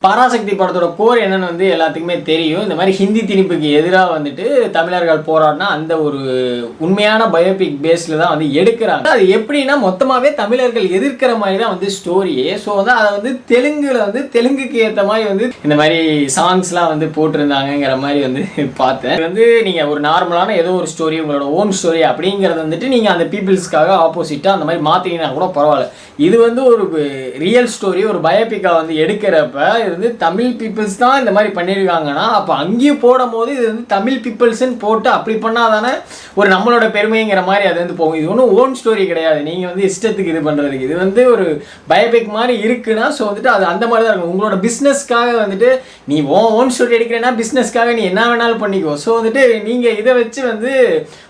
பராசக்தி படத்தோட கோர் என்னன்னு எல்லாத்துக்குமே தெரியும். இந்த மாதிரி ஹிந்தி திணிப்புக்கு எதிராக தமிழர்கள் போராடினா அந்த ஒரு உண்மையான பயோபிக் பேஸில் தான் எடுக்கிறாங்க. அது எப்படின்னா மொத்தமாகவே தமிழர்கள் எதிர்க்கிற மாதிரி தான் ஸ்டோரியே. ஸோ அதை தெலுங்குக்கு ஏற்ற மாதிரி இந்த மாதிரி சாங்ஸ்லாம் போட்டிருந்தாங்கங்கிற மாதிரி பார்த்தேன். நீங்கள் ஒரு நார்மலான ஏதோ ஒரு ஸ்டோரி, உங்களோட ஓன் ஸ்டோரி அப்படிங்கிறது நீங்கள் அந்த பீப்புள்ஸ்க்காக ஆப்போசிட்டாக அந்த மாதிரி மாற்றிங்கன்னா கூட பரவாயில்ல. இது ஒரு ரியல் ஸ்டோரி, ஒரு பயோபிக்காக எடுக்கிறப்ப தமிழ் பீப்புள்ஸ் தான் இந்த மாதிரி பண்ணியிருக்காங்கன்னா அப்போ அங்கேயும் போடும் போது இது தமிழ் பீப்புள்ஸ்ன்னு போட்டு அப்படி பண்ணாதானே ஒரு நம்மளோட பெருமைங்கிற மாதிரி அது போகும். இது ஒன்றும் ஓன் ஸ்டோரி கிடையாது. நீங்கள் இஷ்டத்துக்கு இது பண்ணுறதுக்கு இது ஒரு பயோபிக் மாதிரி இருக்குன்னா ஸோ அது அந்த மாதிரி தான் இருக்கும். உங்களோட பிஸ்னஸ்க்காக நீ ஓன் ஸ்டோரி எடுக்கிறேன்னா பிஸ்னஸ்க்காக நீ என்ன வேணாலும் பண்ணிக்கோ. ஸோ நீங்கள் இதை வச்சு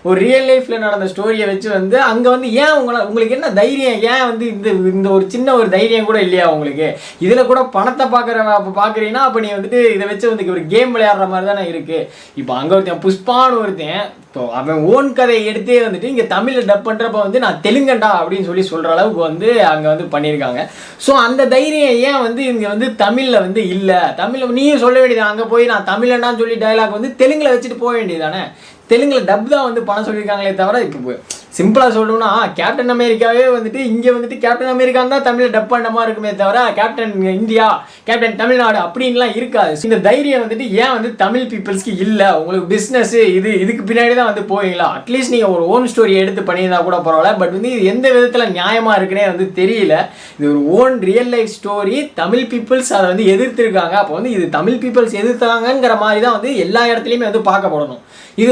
ஒரு ரியல் லைஃப்பில் நடந்த ஸ்டோரியை வச்சு அங்கே ஏன் உங்களுக்கு என்ன தைரியம், ஏன் இந்த ஒரு சின்ன ஒரு தைரியம் கூட இல்லையா உங்களுக்கு? இதில் கூட பணத்தை பார்க்குறீங்கன்னா அப்போ நீ இதை வச்சு ஒரு கேம் விளையாடுற மாதிரி தானே இருக்குது. இப்போ அங்கே ஒருத்தன் புஷ்பான்னு ஒருத்தன் அவன் ஓன் கதையை எடுத்தே இங்கே தமிழில் டப் பண்ணுறப்ப நான் தெலுங்கண்டா அப்படின்னு சொல்கிற அளவுக்கு அங்கே பண்ணியிருக்காங்க. ஸோ அந்த தைரியம் ஏன் இங்கே தமிழில் இல்லை? தமிழில் நீயும் சொல்ல வேண்டியது, அங்கே போய் நான் தமிழண்டான்னு சொல்லி டைலாக் தெலுங்கில் வச்சுட்டு போக வேண்டியது தானே. தெலுங்கில் டப் தான் பணம் சொல்லியிருக்காங்களே தவிர இப்போ சிம்பிளாக சொல்லணும்னா கேப்டன் அமெரிக்காவே இங்கே கேப்டன் அமெரிக்கான்னு தான் தமிழில் டப் பண்ண மாதிரி இருக்குமே தவிர கேப்டன் இந்தியா, கேப்டன் தமிழ்நாடு அப்படின்லாம் இருக்காது. இந்த தைரியம் ஏன் தமிழ் பீப்புள்ஸ்க்கு இல்லை? உங்களுக்கு பிஸ்னஸ் இதுக்கு பின்னாடி தான் போவீங்களா? அட்லீஸ்ட் நீங்கள் ஒரு ஓன் ஸ்டோரி எடுத்து பண்ணியிருந்தா கூட பரவாயில்ல. பட் இது எந்த விதத்தில் நியாயமாக இருக்குன்னே தெரியல. இது ஒரு own real life story. Tamil peoples அதை எதிர்த்திருக்காங்க. அப்போ இது தமிழ் பீப்புள்ஸ் எதிர்த்தாங்கிற மாதிரி தான் எல்லா இடத்துலையுமே பார்க்கப்படணும். இது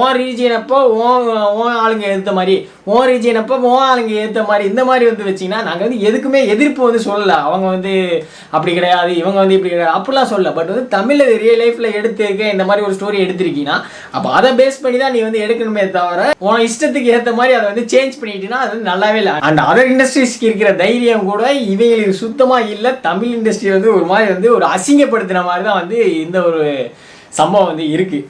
ஓன் ரீஜியன் அப்போ ஓன் ஆளுங்க ஏற்ற மாதிரி, ஓன் ரீஜியன் அப்போ ஓன் ஆளுங்க ஏற்ற மாதிரி இந்த மாதிரி வச்சிங்கன்னா நாங்கள் எதுக்குமே எதிர்ப்பு சொல்லலை. அவங்க அப்படி கிடையாது, இவங்க இப்படி கிடையாது அப்படிலாம் சொல்லலை. பட் தமிழில் ரியல் லைஃப்பில் எடுத்திருக்க இந்த மாதிரி ஒரு ஸ்டோரி எடுத்திருக்கீங்கன்னா அப்போ அதை பேஸ் பண்ணி தான் நீ எடுக்கணுமே தவிர உன் இஷ்டத்துக்கு ஏற்ற மாதிரி அதை சேஞ்ச் பண்ணிட்டீங்கன்னா அது நல்லாவே இல்லை. அண்ட் அதர் இண்டஸ்ட்ரீஸ்க்கு இருக்கிற தைரியம் கூட இவங்களுக்கு சுத்தமாக இல்லை. தமிழ் இண்டஸ்ட்ரி ஒரு மாதிரி ஒரு அசிங்கப்படுத்துகிற மாதிரி தான் இந்த ஒரு சம்பவம் இருக்குது.